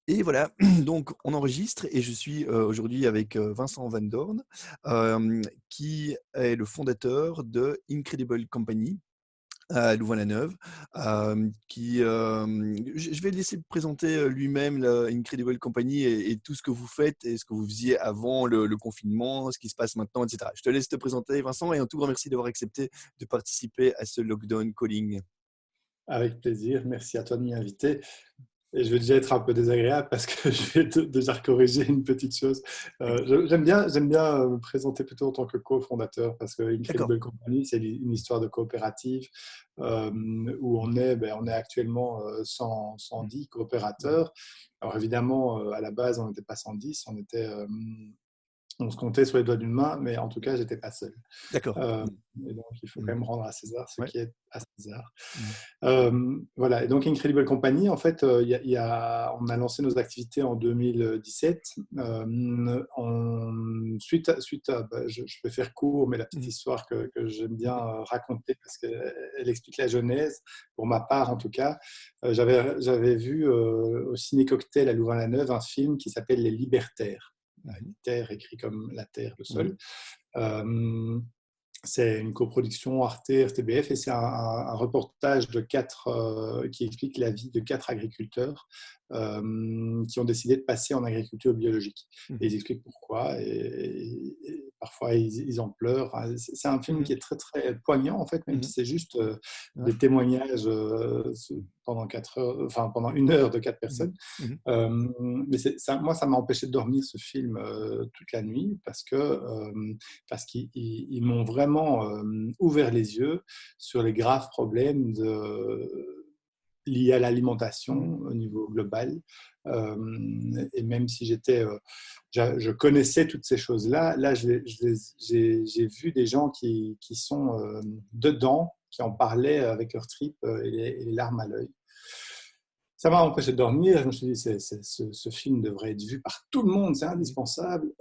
Et voilà, donc on enregistre et je suis, aujourd'hui avec, Vincent Van Doorn, qui est le fondateur de Incredible Company à Louvain-la-Neuve, je vais le laisser présenter, lui-même la Incredible Company et tout ce que vous faites et ce que vous faisiez avant le confinement, ce qui se passe maintenant et cetera. Je te laisse te présenter Vincent et un tout grand merci d'avoir accepté de participer à ce lockdown calling. Avec plaisir, merci à toi de m'y inviter. Et je vais déjà être un peu désagréable parce que je vais déjà corriger une petite chose. J'aime bien me présenter plutôt en tant que cofondateur parce que D'accord. Incredible Company, c'est une histoire de coopérative euh, où on est actuellement 110 Mmh. coopérateurs. Alors évidemment, à la base, on n'était pas 110, on se comptait sur les doigts d'une main, mais en tout cas, j'étais pas seul. D'accord. Euh, Mmh. et donc, il faut quand Mmh. même rendre à César ce Ouais. qui est à César. Mmh. Voilà, et donc Incredible Company, en fait, on a lancé nos activités en 2017. Je vais faire court, mais la petite Mmh. histoire que j'aime bien OK. raconter parce qu'elle explique la genèse, pour ma part en tout cas. J'avais vu au Ciné Cocktail à Louvain-la-Neuve un film qui s'appelle Les Libertaires. Mmh. Terre écrit comme la terre, le Mmh. sol. Euh, c'est une coproduction Arte, RTBF, et c'est un reportage qui explique la vie de 4 agriculteurs qui ont décidé de passer en agriculture biologique. Et Mmh. ils expliquent pourquoi, et parfois ils en pleurent. Enfin, c'est un film Mmh. qui est très très poignant en fait, même Mmh. si c'est juste Ouais. des témoignages pendant 4 heures, enfin pendant 1 heure de 4 personnes. Mmh. Mmh. Mais ça, moi, ça m'a empêché de dormir ce film toute la nuit parce qu'ils m'ont vraiment ouvert les yeux sur les graves problèmes liés à Mmh. l'alimentation au niveau global. Et même si je connaissais toutes ces choses-là, là, j'ai vu des gens qui sont dedans, qui en parlaient avec leurs tripes et les larmes à l'œil. Ça m'a empêché de dormir. Je me suis dit, ce film devrait être vu par tout le monde, c'est Mmh. indispensable.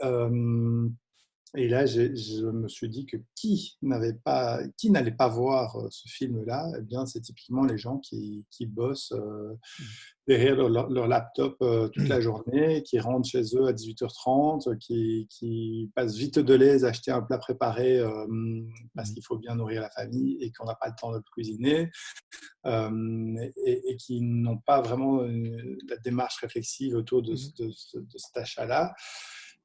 Et là, je me suis dit que qui n'allait pas voir ce film-là, eh bien, c'est typiquement les gens qui bossent derrière leur laptop toute Mmh. la journée, qui rentrent chez eux à 18h30, qui passent vite de l'aise à acheter un plat préparé parce Mmh. qu'il faut bien nourrir la famille et qu'on n'a pas le temps de le cuisiner, et qui n'ont pas vraiment la démarche réflexive autour de, Mmh. de cet achat-là.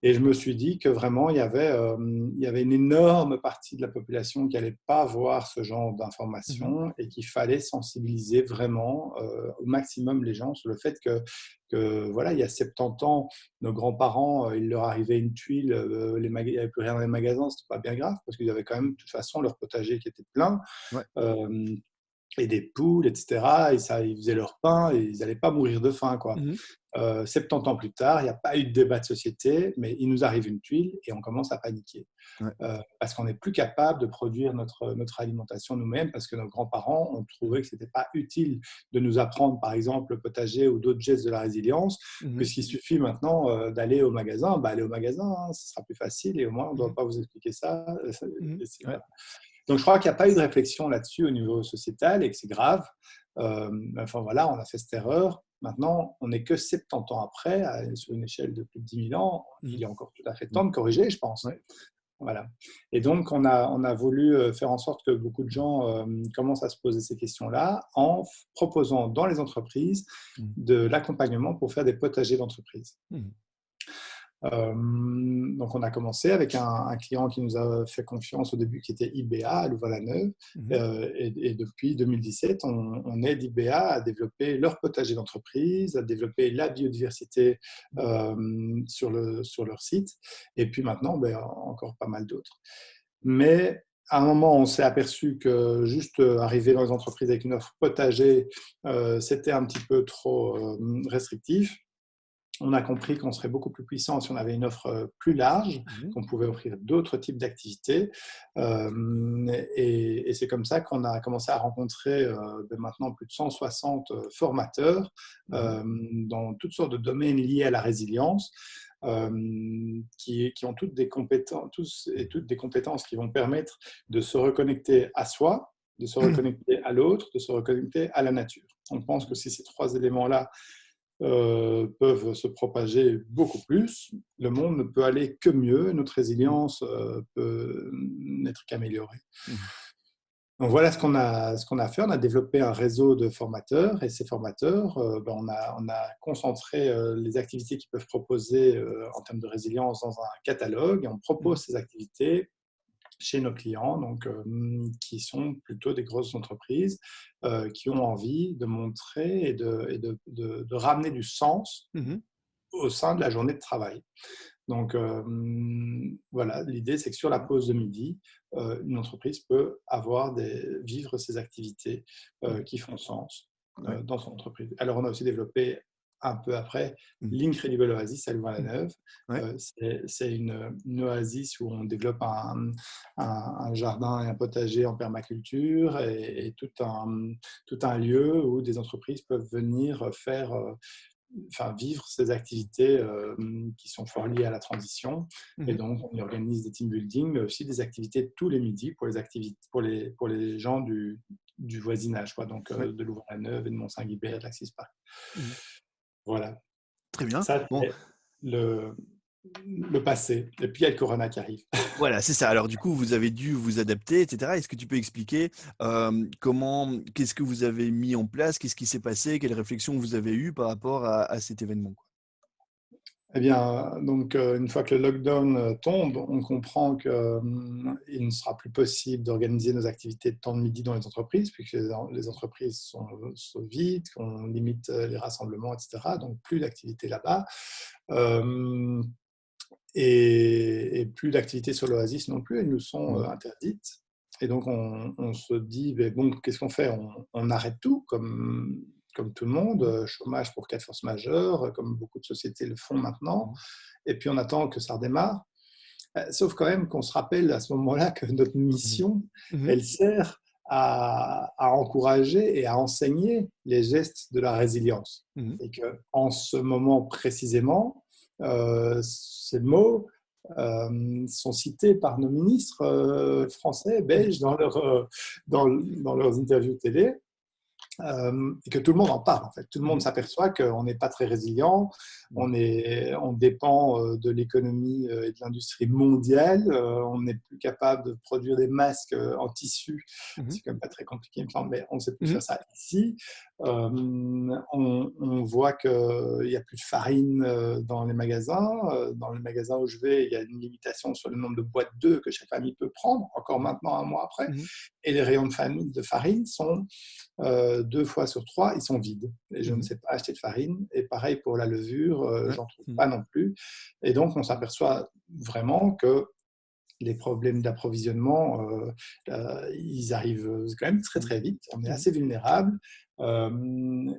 Et je me suis dit que vraiment, il y avait une énorme partie de la population qui n'allait pas voir ce genre Mmh. d'informations et qu'il fallait sensibiliser vraiment au maximum les gens sur le fait que voilà, il y a 70 ans, nos grands-parents, il leur arrivait une tuile, il n'y avait plus rien dans les magasins, c'était pas bien grave parce qu'ils avaient quand même de toute façon leur potager qui était plein. Ouais. Euh, et des poules, etc. Et ça, ils faisaient leur pain et ils n'allaient pas mourir de faim, quoi. Mmh. 70 ans plus tard, il n'y a pas eu de débat de société, mais il nous arrive une tuile et on commence à paniquer. Ouais. Parce qu'on n'est plus capable de produire notre alimentation nous-mêmes, parce que nos grands-parents ont Mmh. trouvé que ce n'était pas utile de nous apprendre, par exemple, le potager ou d'autres gestes de la résilience, Mmh. puisqu'il suffit maintenant d'aller au magasin. Bah, aller au magasin, hein, ce sera plus facile et au moins on ne doit Mmh. pas vous expliquer ça. Mmh. Ouais. Voilà. Donc, je crois qu'il n'y a pas eu de réflexion là-dessus au niveau sociétal et que c'est grave. Enfin, voilà, on a fait cette erreur. Maintenant, on n'est que 70 ans après, sur une échelle de plus de 10 000 ans. Mmh. Il est encore tout à fait Mmh. temps de corriger, je pense. Ouais. Voilà. Et donc, on a voulu faire en sorte que beaucoup de gens commencent à se poser ces questions-là en proposant dans les entreprises Mmh. de l'accompagnement pour faire des potagers d'entreprise. Mmh. Donc, on a commencé avec un client qui nous a fait confiance au début, qui était IBA à Louvain-la-Neuve. Mmh. Et depuis 2017, on aide IBA à développer leur potager d'entreprise, à développer la biodiversité sur leur site. Et puis maintenant, encore pas mal d'autres. Mais à un moment, on s'est aperçu que juste arriver dans les entreprises avec une offre potager, c'était un petit peu trop restrictif. On a compris qu'on serait beaucoup plus puissant si on avait une offre plus large, Mmh. qu'on pouvait offrir d'autres types d'activités. Et c'est comme ça qu'on a commencé à rencontrer maintenant plus de 160 formateurs Mmh. dans toutes sortes de domaines liés à la résilience, qui ont toutes des compétences qui vont permettre de se reconnecter à soi, de se reconnecter à l'autre, de se reconnecter à la nature. On pense que si ces 3 éléments-là peuvent se propager beaucoup plus. Le monde ne peut aller que mieux. Notre Mmh. résilience peut n'être qu'améliorée. Mmh. Donc voilà ce qu'on a fait. On a développé un réseau de formateurs et ces formateurs, on a concentré les activités qu'ils peuvent proposer en termes de résilience dans un catalogue et on Mmh. propose ces activités chez nos clients, donc, qui sont plutôt des grosses entreprises qui ont envie de montrer et de ramener du sens Mmh. au sein de la journée de travail. Donc, voilà, l'idée, c'est que sur la pause de midi, une entreprise peut vivre ses activités Mmh. qui font sens Ouais. dans son entreprise. Alors, on a aussi développé un peu après Mmh. l'Incredible Oasis à Mmh. Louvain-la-Neuve. Ouais. C'est une oasis où on développe un jardin et un potager en permaculture et tout un lieu où des entreprises peuvent venir vivre ces activités qui sont fort liées à la transition. Et Mmh. donc, on y organise des team building, mais aussi des activités tous les midis pour les, activités, pour les gens du voisinage, quoi, donc Ouais. de Louvain-la-Neuve et de Mont-Saint-Guibert, de l'Axis Park. Mmh. Voilà, Très bien. ça Bon, c'est le passé. Et puis il y a le Corona qui arrive. voilà, c'est ça. Alors du coup, vous avez dû vous adapter et cetera. Est-ce que tu peux expliquer, qu'est-ce que vous avez mis en place? Qu'est-ce qui s'est passé? Quelles réflexions vous avez eues par rapport à cet événement, quoi? Eh bien, donc, une fois que le lockdown tombe, on comprend qu'il ne sera plus possible d'organiser nos activités de temps de midi dans les entreprises, puisque les entreprises sont vides, qu'on limite les rassemblements, etc. Donc, plus d'activités là-bas. Euh, et plus d'activités sur l'Oasis non plus, elles nous sont Mmh. interdites. Et donc, on se dit, ben bon, qu'est-ce qu'on fait? On arrête tout, comme tout le monde, Mmh. chômage pour cas de force majeure, comme beaucoup de sociétés le font maintenant, Mmh. et puis on attend que ça redémarre. Sauf quand même qu'on se rappelle à ce moment-là que notre Mmh. mission, Mmh. elle sert à encourager et à enseigner les gestes de la résilience. Mmh. Et qu'en ce moment précisément, ces mots sont cités par nos ministres français, Mmh. belges, dans leurs interviews télé. Et que tout le monde en parle en fait. Tout le monde Mmh. s'aperçoit qu'on n'est pas très résilient, Mmh. on dépend de l'économie et de l'industrie mondiale, on n'est plus capable de produire des masques en tissu, Mmh. c'est quand même pas très compliqué il me semble, mais on ne sait plus Mmh. faire ça ici. On voit qu'il n'y a plus de farine dans les magasins où je vais, il y a une limitation sur le nombre de boîtes d'œufs que chaque famille peut prendre, encore maintenant un mois après, Mmh. et les rayons de farine sont 2 fois sur 3, ils sont vides. Et je ne Mmh. sais pas acheter de farine. Et pareil pour la levure, Ouais. j'en trouve Mmh. pas non plus. Et donc, on s'aperçoit vraiment que les problèmes d'approvisionnement, ils arrivent quand même très Mmh. très vite. On est Mmh. assez vulnérable. Euh,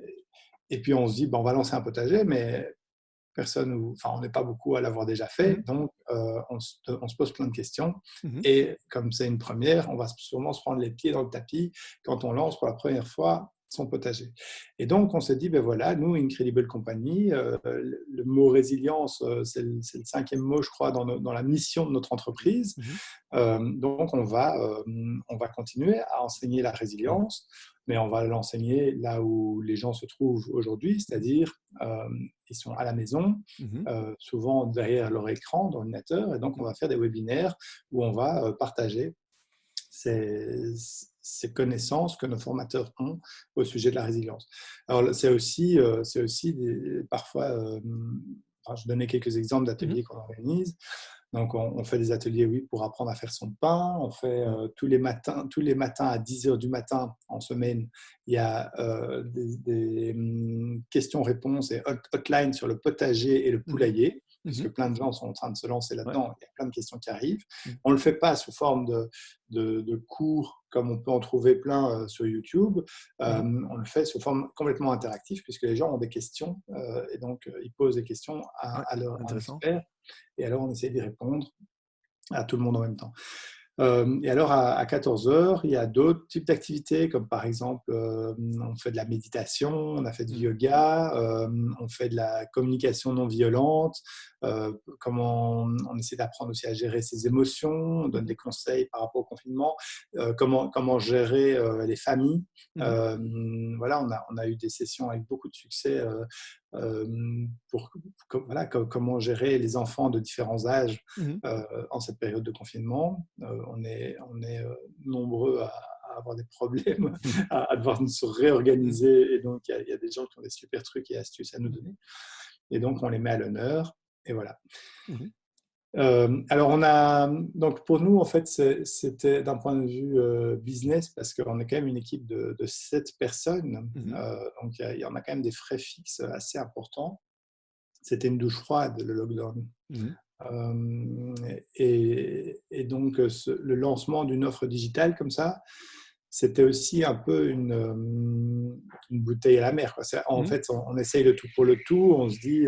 et puis on se dit, bon, on va lancer un potager, mais on n'est pas beaucoup à l'avoir déjà Mmh. fait, donc on se pose plein de questions. Mmh. Et comme c'est une première, on va sûrement se prendre les pieds dans le tapis quand on lance pour la première fois son potager. Et donc on s'est dit, ben voilà, nous, Incredible Company, le mot résilience, c'est le 5e mot, je crois, dans la mission de notre entreprise. Mmh. Donc on va continuer à enseigner la Mmh. résilience, mais on va l'enseigner là où les gens se trouvent aujourd'hui, c'est-à-dire ils sont à la maison, Mmh. souvent derrière leur écran d'ordinateur, et donc on Mmh. va faire des webinaires où on va partager ces, ces connaissances que nos formateurs ont au sujet de la résilience. Alors c'est aussi parfois, je donnais quelques exemples Mmh. d'ateliers qu'on organise. Donc, on fait des ateliers, oui, pour apprendre à faire son pain. On fait Mmh. tous les matins à 10 heures du matin en semaine, il y a des questions-réponses et hotline sur le potager et le Mmh. poulailler, Mmh. puisque plein de gens sont en train de se lancer Ouais. là-dedans. Il y a plein de questions qui arrivent. Mmh. On ne le fait pas sous forme de cours comme on peut en trouver plein sur YouTube. Mmh. On le fait sous forme complètement interactive, puisque les gens ont des questions et donc ils posent des questions Ouais. à Intéressant. l'expert. Et alors, on essaie d'y répondre à tout le monde en même temps. Et alors, à 14 heures, il y a d'autres types d'activités, comme par exemple, on fait de la méditation, on a fait du Mmh. yoga, on fait de la communication non violente, comment on essaie d'apprendre aussi à gérer ses émotions, on donne Mmh. des conseils par rapport au confinement, comment gérer les familles. Mmh. Voilà, on a eu des sessions avec beaucoup de succès pour voilà, comment gérer les enfants de différents âges Mmh. en cette période de confinement. On est nombreux à avoir des problèmes, à devoir se Mmh. réorganiser. Et donc, il y a des gens qui ont des super trucs et astuces à nous Mmh. donner. Et donc, on les met à l'honneur. Et voilà. Mmh. Alors, donc pour nous, en fait, c'était d'un point de vue business, parce qu'on est quand même une équipe de 7 personnes. Mmh. Donc, il y en a quand même des frais fixes assez importants. C'était une douche froide, le lockdown. Mmh. Et donc, le lancement d'une offre digitale comme ça, c'était aussi un peu une bouteille à la mer, quoi. En Mmh. fait, on essaye le tout pour le tout. On se dit,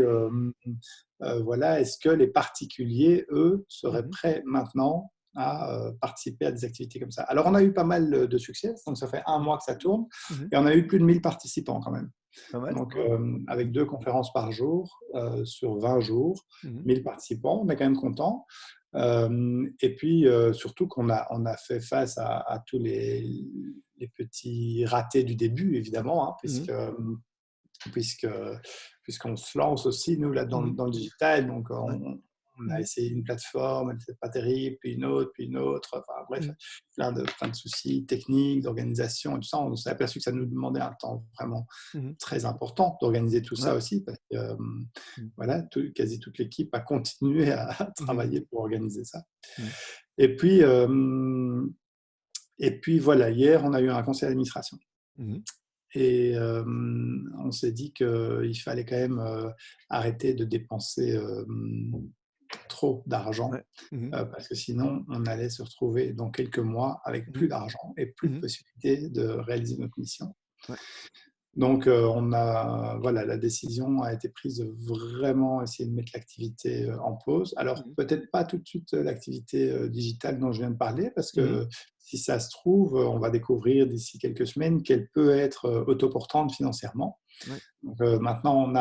voilà, est-ce que les particuliers, eux, seraient Mmh. prêts maintenant à participer à des activités comme ça? Alors, on a eu pas mal de succès. Donc, ça fait un Mmh. mois que ça tourne. Mmh. Et on a eu plus de 1000 participants quand même. Pas mal. Donc, Ouais. avec 2 conférences par jour sur 20 jours, Mmh. 1000 participants, on est quand même content. Et puis, surtout on a fait face à tous les petits ratés du début, évidemment, hein, Mmh. puisque, puisqu'on se lance aussi, nous, là, dans, Mmh. dans le digital. Donc, Ouais. on a Mmh. essayé une plateforme, elle n'était pas terrible, puis une autre. Enfin, bref, Mmh. plein de soucis techniques, d'organisation et tout ça. On s'est aperçu que ça nous demandait un temps vraiment Mmh. très important d'organiser tout Ouais. ça aussi, parce que Mmh. voilà, quasi toute l'équipe a continué à Mmh. travailler pour organiser ça. Mmh. Et puis, voilà, hier, on a eu un conseil d'administration. Mmh. Et on s'est dit qu'il fallait quand même arrêter de dépenser trop d'argent, Ouais. Mmh. parce que sinon, on allait se retrouver dans quelques mois avec Mmh. plus d'argent et plus de Mmh. possibilités de réaliser notre mission. Ouais. Donc, voilà, la décision a été prise de vraiment essayer de mettre l'activité en pause. Alors, Mmh. peut-être pas tout de suite l'activité digitale dont je viens de parler, parce Mmh. que si ça se trouve, on va découvrir d'ici quelques semaines qu'elle peut être autoportante financièrement. Ouais. Donc, maintenant, on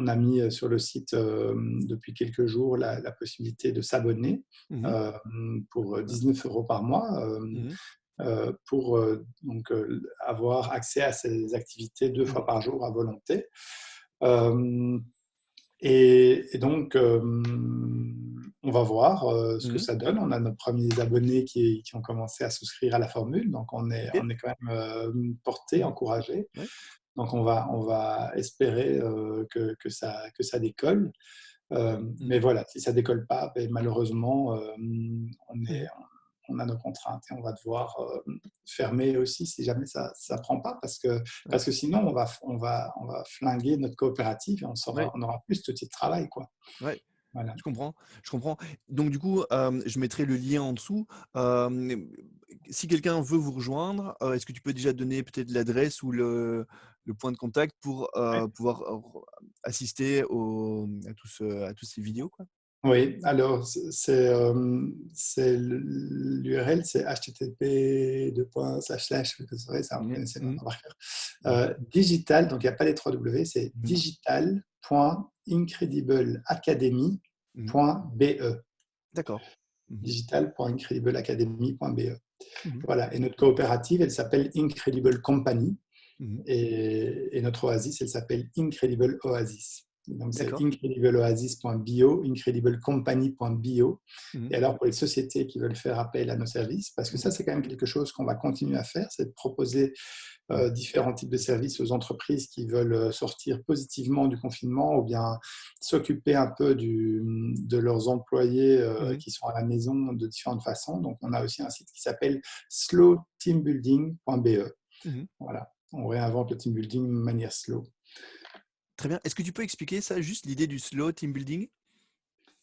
a mis sur le site depuis quelques jours la possibilité de s'abonner Mmh. pour Ah. 19 € par mois. Mmh. Pour donc avoir accès à ces activités 2 Mmh. fois par jour à volonté. Hem et donc on va voir ce que Mmh. ça donne. On a nos premiers abonnés qui ont commencé à souscrire à la formule, donc OK. on est quand même portés, Mmh. encouragés. Ouais. Donc on va espérer que ça décolle. Mmh. Mais voilà, si ça décolle pas, beh, malheureusement, Mmh. on a nos contraintes et on va devoir fermer aussi si jamais ça ne prend pas, Ouais. parce que sinon on va flinguer notre coopérative et Ouais. on aura plus ce type de travail, quoi. Ouais. Voilà. Je comprends, je comprends. Donc du coup, je mettrai le lien en dessous. Si quelqu'un veut vous rejoindre, est-ce que tu peux déjà donner peut-être l'adresse ou le point de contact pour, Ouais. pouvoir, assister à tous ces vidéos, quoi? Oui, alors c'est l'URL, c'est http:// vous savez, ça, vous Mmh. connaissez Mmh. maintenant par cœur. Mmh. Digital, donc il n'y a pas les 3 W, c'est Mmh. Mmh. digital.incredibleacademy.be. D'accord. Mmh. digital.incredibleacademy.be. Mmh. Voilà, et notre coopérative, elle s'appelle Incredible Company, Mmh. et notre oasis, elle s'appelle Incredible Oasis. Donc, c'est D'accord. incredibleoasis.bio, incrediblecompany.bio. Mmh. Et alors, pour les sociétés qui veulent faire appel à nos services, parce que ça, Mmh. c'est quand même quelque chose qu'on va continuer à faire, c'est de proposer Mmh. différents types de services aux entreprises qui veulent sortir positivement du confinement, ou bien s'occuper un peu de leurs employés Mmh. qui sont à la maison de différentes façons. Donc, on a aussi un site qui s'appelle slowteambuilding.be. Mmh. Voilà, on réinvente le team building de manière slow. Très bien. Est-ce que tu peux expliquer ça, juste l'idée du slow team building?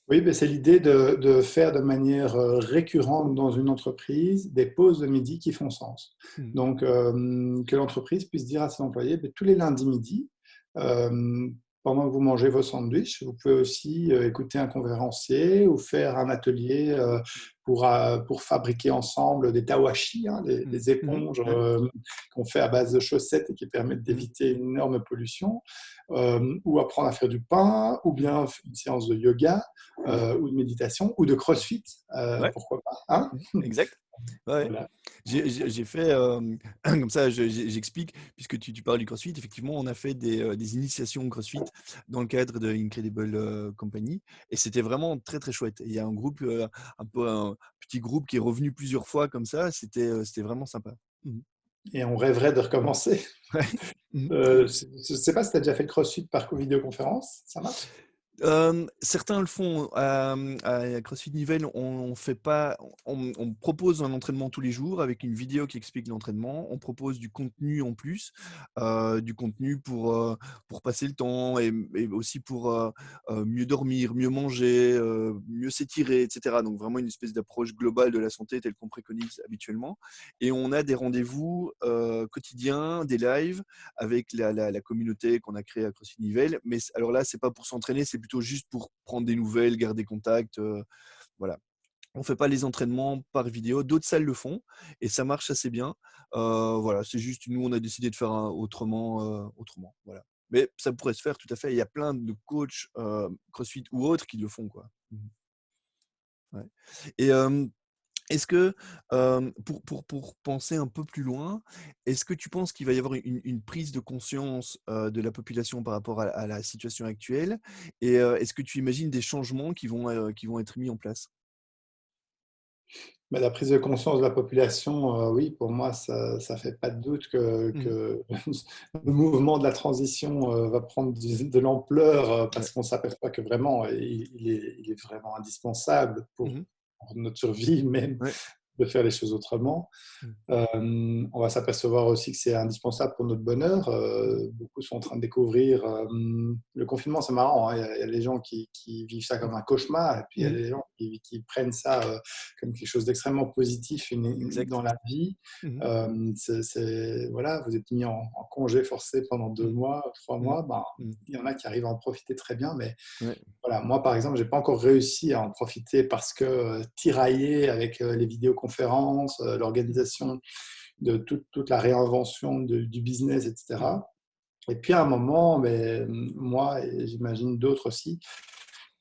Oui, ben c'est l'idée de faire de manière récurrente dans une entreprise des pauses de midi qui font sens. Mmh. Donc, que l'entreprise puisse dire à ses employés, ben, tous les lundis midi, euh, pendant que vous mangez vos sandwichs, vous pouvez aussi écouter un conférencier ou faire un atelier pour fabriquer ensemble des tawashi, hein, Mmh. des Mmh. éponges Ouais. qu'on fait à base de chaussettes et qui permettent Mmh. d'éviter une énorme pollution. ou apprendre à faire du pain, ou bien une séance de yoga, ou de méditation, ou de crossfit, Ouais, pourquoi pas, hein? exact. Ouais, ouais. Voilà. J'ai fait, comme ça j'explique, puisque tu parles du CrossFit, effectivement, on a fait des initiations au CrossFit dans le cadre de Incredible Company et c'était vraiment très, très chouette. Il y a un groupe, un peu un petit groupe qui est revenu plusieurs fois comme ça, c'était vraiment sympa. Mmh. Et on rêverait de recommencer. Ouais. Mmh. Je ne sais pas si tu as déjà fait le crossfit par vidéoconférence, ça marche? Certains le font. À CrossFit Nivelles, on fait pas on propose un entraînement tous les jours avec une vidéo qui explique l'entraînement. On propose du contenu en plus, du contenu pour passer le temps et aussi pour, mieux dormir, mieux manger, mieux s'étirer et cetera. Donc vraiment une espèce d'approche globale de la santé telle qu'on préconise habituellement et on a des rendez-vous, quotidiens, des lives avec la communauté qu'on a créée à CrossFit Nivelles. Mais alors là, c'est pas pour s'entraîner, c'est plutôt juste pour prendre des nouvelles, garder contact. Voilà. On fait pas les entraînements par vidéo. D'autres salles le font et ça marche assez bien. Voilà, c'est juste nous, on a décidé de faire autrement. Voilà. Mais ça pourrait se faire tout à fait. Il y a plein de coachs CrossFit ou autres qui le font, quoi. Ouais. Et est-ce que, pour penser un peu plus loin, est-ce que tu penses qu'il va y avoir une prise de conscience, de la population par rapport à la situation actuelle? Et est-ce que tu imagines des changements qui vont être mis en place? Bah, la prise de conscience de la population, oui, pour moi, ça ne fait pas de doute Mmh. que le mouvement de la transition va prendre de l'ampleur Ouais. parce qu'on s'aperçoit que vraiment, il est vraiment indispensable Mmh. pour notre survie même Ouais. de faire les choses autrement. Mmh. On va s'apercevoir aussi que c'est indispensable pour notre bonheur. Beaucoup sont en train de découvrir le confinement, c'est marrant, hein, il y a les gens qui vivent ça comme un cauchemar, et puis il y a Mmh. les gens qui prennent ça comme quelque chose d'extrêmement positif Exact. dans la vie. Mmh. Voilà, vous êtes mis en congé forcé pendant 2 mois, trois Mmh. mois. Ben, Mmh. il y en a qui arrivent à en profiter très bien, mais Ouais. voilà, moi, par exemple, j'ai pas encore réussi à en profiter parce que tiraillé avec les vidéoconférences, Mmh. l'organisation de toute la réinvention du business, Mmh. etc. Et puis à un moment, mais, moi et j'imagine d'autres aussi,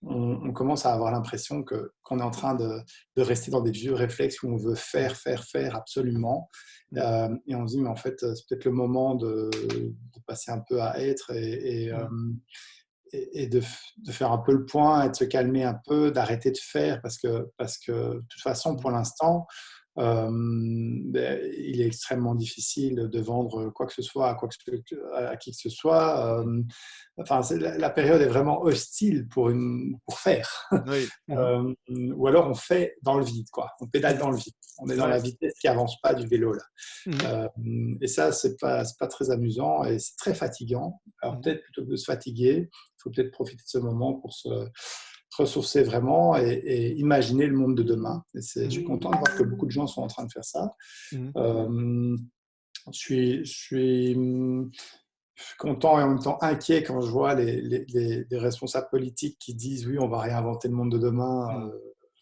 on commence à avoir l'impression qu'on est en train de rester dans des vieux réflexes où on veut Mmh. faire absolument. Mmh. Et on se dit, mais en fait, c'est peut-être le moment de passer un peu à être Mmh. et de faire un peu le point et de se calmer un peu, d'arrêter de faire parce que de toute façon, Mmh. pour l'instant, il est extrêmement difficile de vendre quoi que ce soit à qui que ce soit. Mmh. Enfin, la période est vraiment hostile pour faire. Oui. Mmh. Ou alors on fait dans le vide, quoi. On pédale Mmh. dans le vide. On est dans Ouais. la vitesse qui avance pas du vélo là. Mmh. Et ça, c'est pas très amusant et c'est très fatigant. Alors Mmh. peut-être plutôt que de se fatiguer, il faut peut-être profiter de ce moment pour se ressourcer vraiment et imaginer le monde de demain. Je suis Mmh. content de voir que beaucoup de gens sont en train de faire ça. Mmh. Euh, je suis content et en même temps inquiet quand je vois les responsables politiques qui disent oui, on va réinventer le monde de demain. Mmh.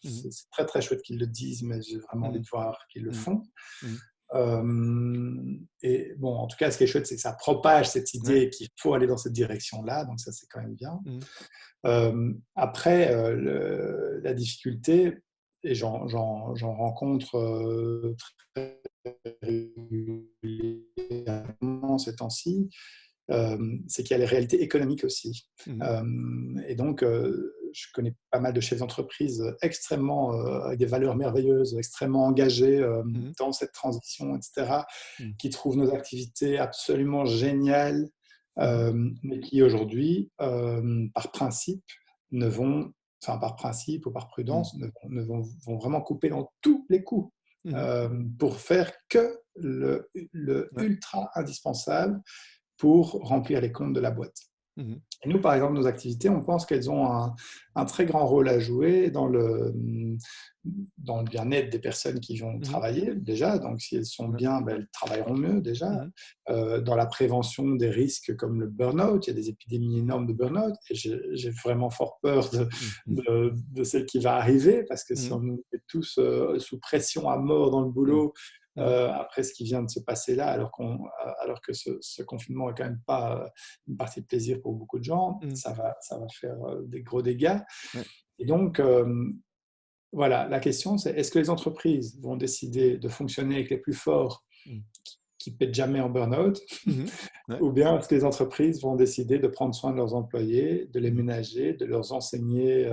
Mmh. C'est très très chouette qu'ils le disent, mais j'ai vraiment envie Mmh. de voir qu'ils le Mmh. font. Mmh. Et bon, en tout cas, ce qui est chouette, c'est que ça propage cette Ouais. idée qu'il faut aller dans cette direction-là, donc ça, c'est quand même bien. Mmh. Après, la difficulté, et j'en rencontre très régulièrement ces temps-ci, c'est qu'il y a les réalités économiques aussi. Mmh. Et donc, je connais pas mal de chefs d'entreprise extrêmement, avec des valeurs merveilleuses, extrêmement engagés Mmh. dans cette transition, etc., Mmh. qui trouvent nos activités absolument géniales, Mmh. mais qui aujourd'hui, par principe, ne vont, enfin par principe ou par Mmh. prudence, vont vraiment couper dans tous les coups Mmh. pour faire que le Ouais. ultra indispensable pour remplir les comptes de la boîte. Mmh. Et nous, par exemple, nos activités, on pense qu'elles ont un très grand rôle à jouer dans le bien-être des personnes qui vont Mmh. travailler déjà. Donc, si elles sont Ouais. bien, ben, elles travailleront mieux déjà. Mmh. Dans la prévention des risques comme le burn-out, il y a des épidémies énormes de burn-out. Et j'ai vraiment fort peur Mmh. de celle qui va arriver parce que si Mmh. on nous met tous sous pression à mort dans le Mmh. boulot, Mmh. après ce qui vient de se passer là, alors que ce confinement est quand même pas une partie de plaisir pour beaucoup de gens. Mmh. Ça va faire des gros dégâts. Ouais. Et donc, voilà, la question, c'est est-ce que les entreprises vont décider de fonctionner avec les plus forts Mmh. qui ne pètent jamais en burn-out, Mmh. Ouais. ou bien est-ce que les entreprises vont décider de prendre soin de leurs employés, de les Mmh. ménager, de leur enseigner,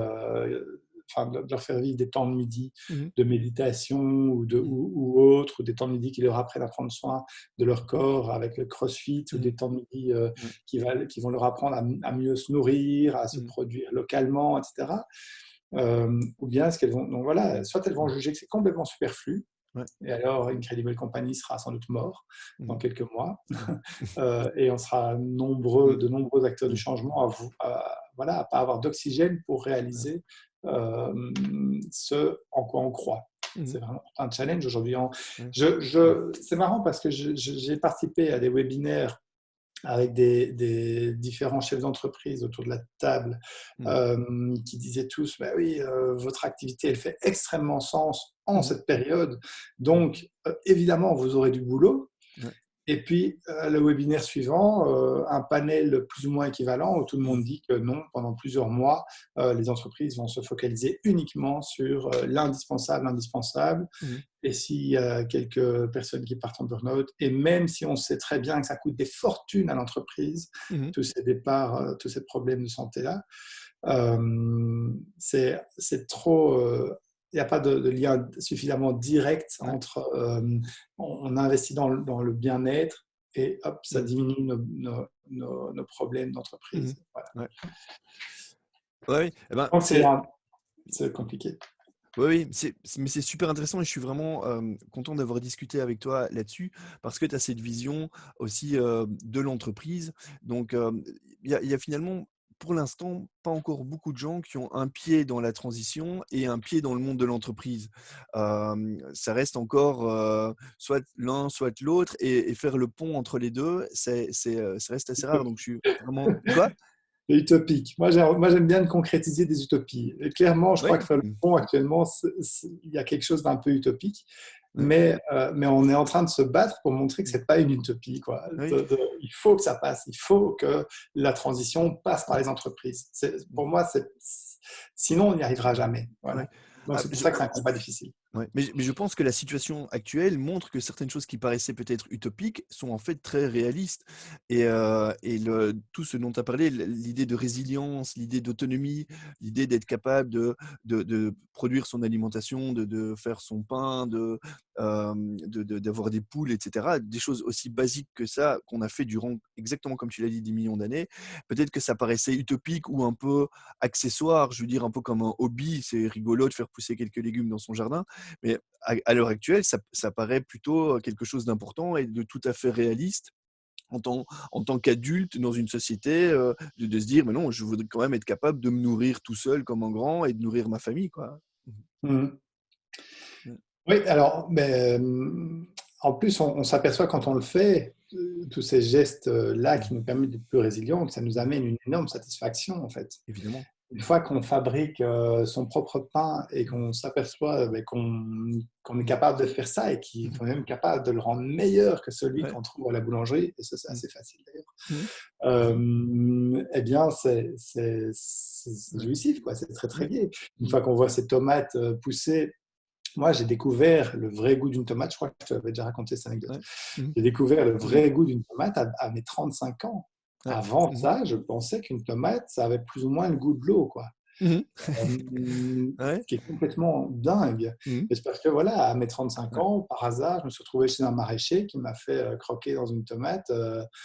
enfin, de leur faire vivre des temps de midi Mmh. de méditation Mmh. ou autre, ou des temps de midi qui leur apprennent à prendre soin de leur corps avec le crossfit, ou Mmh. des temps de midi Ouais. qui vont leur apprendre à mieux se nourrir, à se Mmh. produire localement, etc. Ou bien est-ce qu'elles vont. Donc voilà, soit elles vont Mmh. juger que c'est complètement superflu, Ouais. et alors Incredible Company sera sans doute mort Mmh. dans quelques mois, Ouais. et on sera Mmh. de nombreux acteurs du Mmh. changement voilà, à pas avoir d'oxygène pour Ouais. réaliser ce en quoi on croit. Mmh. C'est vraiment un challenge aujourd'hui. Ouais. Mmh. C'est marrant parce que j'ai participé à des webinaires avec des différents chefs d'entreprise autour de la table, Mmh. qui disaient tous, bah oui, votre activité, elle fait extrêmement sens en Mmh. cette période, Mmh. donc évidemment, vous aurez du boulot. Ouais. Et puis, le webinaire suivant, un panel plus ou moins équivalent où tout le monde Mmh. dit que non, pendant plusieurs mois, les entreprises vont se focaliser uniquement sur l'indispensable, indispensable. Mmh. Et s'il y a quelques personnes qui partent en burn-out, et même si on sait très bien que ça coûte des fortunes à l'entreprise, Mmh. tous ces départs, tous ces problèmes de santé-là, c'est trop. Il n'y a pas de lien suffisamment direct Ouais. entre on investit dans le bien-être et hop, ça Mmh. diminue nos problèmes Mmh. d'entreprise. Voilà. Ouais. Ouais, oui. Eh ben, Donc c'est compliqué. oui, oui, mais c'est super intéressant et je suis vraiment, content d'avoir discuté avec toi là-dessus parce que tu as cette vision aussi, de l'entreprise. Donc, il y a finalement, pour l'instant, pas encore beaucoup de gens qui ont un pied dans la transition et un pied dans le monde de l'entreprise. Ça reste encore, soit l'un, soit l'autre et faire le pont entre les 2, ça reste assez rare donc je suis vraiment quoi? C'est utopique. Moi, j'aime bien de concrétiser des utopies. Et clairement, je crois que Oui. faire le Mmh. pont actuellement, il y a quelque chose d'un peu utopique. Ouais. Mais on est en train de se battre pour montrer que Mmh. c'est pas une utopie, quoi. Oui. Il faut que ça passe. Il faut que la transition passe par les entreprises. Mmh. Pour moi, sinon, on n'y arrivera jamais. Ouais. Voilà. Donc, Ah, c'est pour ça que c'est un combat difficile. ouais, mais je pense que la situation actuelle montre que certaines choses qui paraissaient peut-être utopiques sont en fait très réalistes et tout ce dont tu as parlé, l'idée de résilience, l'idée d'autonomie, l'idée d'être capable de produire son alimentation, de faire son pain, d'avoir des poules et cetera. Des choses aussi basiques que ça, qu'on a fait durant exactement comme tu l'as dit, des millions d'années. Peut-être que ça paraissait utopique ou un peu accessoire, je veux dire un peu comme un hobby. C'est rigolo de faire pousser quelques légumes dans son jardin. Mais à l'heure actuelle, ça paraît plutôt quelque chose d'important et de tout à fait réaliste en tant qu'adulte dans une société, de se dire: «Mais non, je voudrais quand même être capable de me nourrir tout seul comme un grand et de nourrir ma famille, quoi». Mmh Mhm. mh. Oui, alors, mais, en plus, on s'aperçoit quand on le fait, tous ces gestes-là qui Mmh. nous permettent d'être plus résilients, que ça nous amène une énorme satisfaction, en fait. Évidemment. Une fois qu'on fabrique son propre pain et Mmh. qu'on s'aperçoit qu'on est Mmh. capable de faire ça et Mmh. qu'on est même capable de le rendre meilleur que celui Ouais. qu'on trouve à la boulangerie, et ça c'est Mmh. assez facile d'ailleurs, Mmh. Mmh. eh bien c'est Ouais. jouissif, quoi. C'est très très Ouais. gai. Une Mmh. fois qu'on voit ces tomates pousser, moi j'ai découvert le vrai goût d'une tomate, je crois que je t'avais déjà raconté cette anecdote. Ouais. Mmh. J'ai découvert le Mmh. vrai goût d'une tomate à mes 35 ans. Ouais. Avant Mmh mh. ça, je pensais qu'une tomate, ça avait plus ou moins le goût de l'eau, quoi. Mmh. Ce Ouais. qui est complètement dingue. Mmh. Et c'est parce que voilà, à mes 35 Ouais. ans, par hasard, je me suis retrouvé chez un maraîcher qui m'a fait croquer dans une tomate,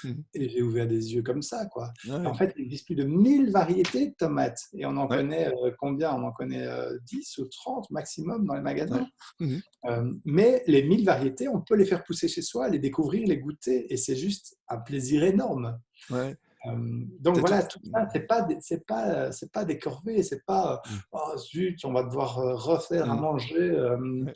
Mmh. et j'ai ouvert des yeux comme ça, quoi. Et en Ouais. fait, il existe plus de 1000 variétés de tomates et on en Ouais. connaît combien? On en connaît 10 ou 30 maximum dans les Ouais. magasins. Mmh. Mais les 1000 variétés, on peut les faire pousser chez soi, les découvrir, les goûter, et c'est juste un plaisir énorme. Ouais. Donc Tu as tout voilà, tout mmh. ça, c'est pas des corvées, c'est pas Mmh. oh zut, on va devoir refaire à Mmh. manger. Ouais.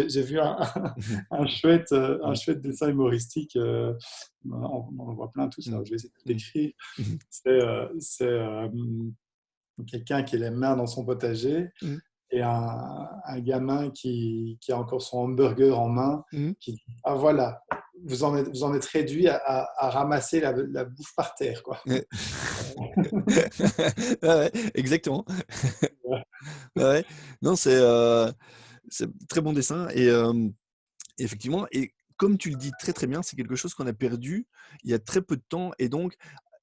J'ai vu Mmh. un Mmh. chouette dessin humoristique. On en voit plein tous. Mmh. Alors je vais essayer de le Mmh. décrire. Mmh. C'est quelqu'un qui a les mains dans son potager, Mmh. et un gamin qui a encore son hamburger en main, Mhm. qui dit, ah voilà, vous en êtes réduit à ramasser la bouffe par terre, quoi. Ouais. Ouais, exactement. Ouais, ouais. Non, c'est très bon dessin et effectivement et comme tu le dis très, très bien, c'est quelque chose qu'on a perdu il y a très peu de temps et donc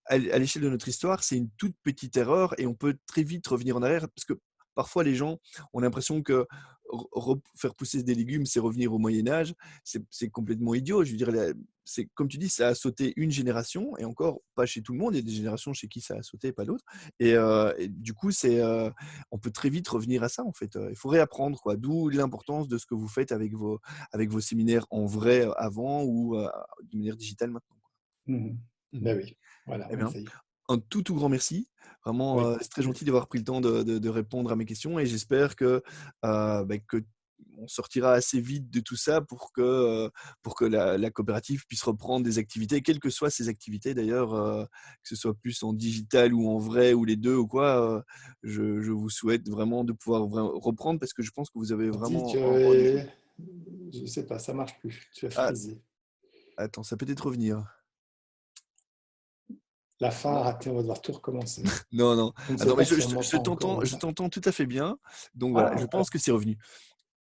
à l'échelle de notre histoire, c'est une toute petite erreur et on peut très vite revenir en arrière parce que parfois les gens ont l'impression que faire pousser des légumes, c'est revenir au Moyen Âge. C'est complètement idiot. Je veux dire, c'est comme tu dis, ça a sauté une génération et encore pas chez tout le monde. Il y a des générations chez qui ça a sauté, pas d'autres. Et du coup, on peut très vite revenir à ça en fait. Il faut réapprendre quoi. D'où l'importance de ce que vous faites avec vos séminaires en vrai avant ou de manière digitale maintenant. Mhm. Mhm. Ben oui, voilà, Eh on bien, essaye. un tout grand merci. Vraiment, Oui. c'est très gentil d'avoir pris le temps de répondre à mes questions et j'espère que on sortira assez vite de tout ça pour que la coopérative puisse reprendre des activités, quelles que soient ces activités d'ailleurs, que ce soit plus en digital ou en vrai ou les 2 ou quoi, je vous souhaite vraiment de pouvoir reprendre parce que je pense que vous avez On dit vraiment encore des que, choses. je sais pas, ça marche plus. Tu as Ah, frisé. attends, ça peut peut-être revenir. La fin a Non? raté, on va devoir tout recommencer. Non, non. Je ne sais Attends, mais pas si on m'entend encore ou je pas. t'entends tout à fait bien. Donc voilà, Ah, je voilà. pense que c'est revenu.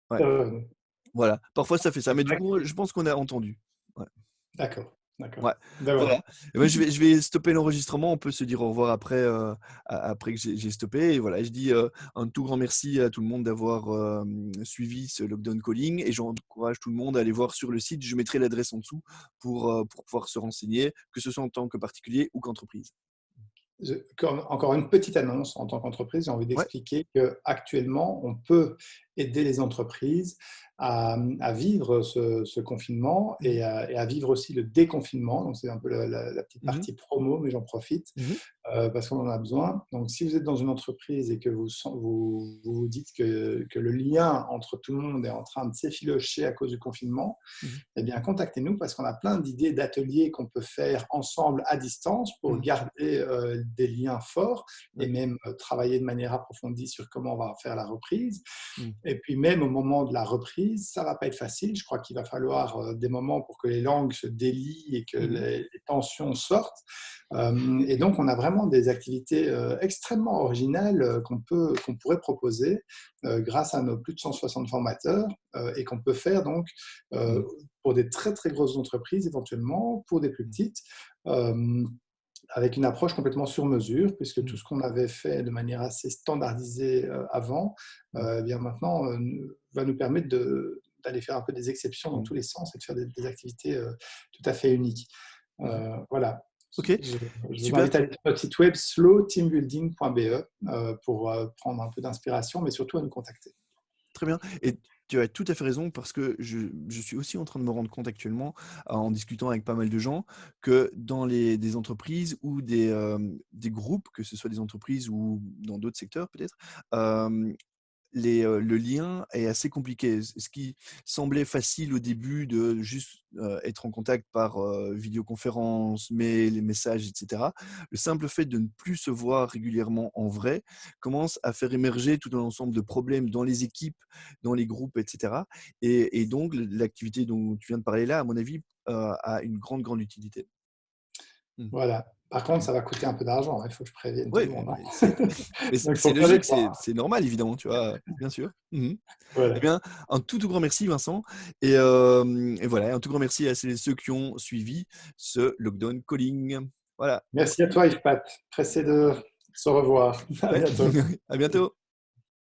Ouais, voilà. Parfois ça fait ça, C'est mais du vrai coup, je pense qu'on a entendu. Ouais, D'accord, d'accord. ouais. Ben Voilà. voilà. Et ben, je vais stopper l'enregistrement. On peut se dire au revoir après, après que j'ai stoppé. Et voilà, je dis un tout grand merci à tout le monde d'avoir suivi ce lockdown calling. Et j'encourage tout le monde à aller voir sur le site. Je mettrai l'adresse en dessous pour pouvoir se renseigner, que ce soit en tant que particulier ou qu'entreprise. Encore une petite annonce en tant qu'entreprise, j'ai envie Ouais. d'expliquer qu'actuellement, on peut aider les entreprises à vivre ce confinement Mhm. et à vivre aussi le déconfinement. Donc, c'est un peu la petite Mhm. partie promo, mais j'en profite Mhm. parce qu'on en a besoin. Donc, si vous êtes dans une entreprise et que vous dites que le lien entre tout le monde est en train de s'effilocher à cause du confinement, Mhm. eh bien, contactez-nous parce qu'on a plein d'idées d'ateliers qu'on peut faire ensemble à distance pour Mhm. garder des liens forts et Ouais. même travailler de manière approfondie sur comment on va faire la reprise. Mhm. Et puis même au moment de la reprise, ça ne va pas être facile. Je crois qu'il va falloir des moments pour que les langues se délient et que Mhm. les tensions sortent. Et donc, on a vraiment des activités extrêmement originales qu'on pourrait proposer grâce à nos plus de 160 formateurs et qu'on peut faire donc euh, Mhm. pour des très très grosses entreprises éventuellement, pour des plus petites, euh, avec une approche complètement sur mesure, puisque tout Mhm. ce qu'on avait fait de manière assez standardisée avant, Mhm. eh bien maintenant va nous permettre d'aller faire un peu des exceptions dans Mhm. tous les sens et de faire des activités tout à fait uniques. Mhm. Voilà. Ok, Je, je vous super. invite à aller sur notre site web slowteambuilding.be pour prendre un peu d'inspiration, mais surtout à nous contacter. Très bien. Et tu as tout à fait raison parce que je suis aussi en train de me rendre compte actuellement, en discutant avec pas mal de gens, que dans des entreprises ou des groupes, que ce soit des entreprises ou dans d'autres secteurs peut-être, le lien est assez compliqué. Ce qui semblait facile au début de juste être en contact par vidéoconférence, mail, les messages, etc. Le simple fait de ne plus se voir régulièrement en vrai commence à faire émerger tout un ensemble de problèmes dans les équipes, dans les groupes, etc. Et donc, l'activité dont tu viens de parler là, à mon avis, a une grande utilité. Mm. Voilà. Par contre, ça va coûter un peu d'argent, hein. Il faut que je prévienne tout Ouais, le monde, mais hein. Donc, il c'est faut faire des logique, choix. c'est normal évidemment, tu vois, bien sûr. Mhm. Eh Voilà. bien, un tout grand merci Vincent. Et voilà, un tout grand merci à ceux qui ont suivi ce lockdown calling. Voilà. Merci à toi, Yves Pat. Pressé de se revoir. À Ouais. bientôt. À bientôt.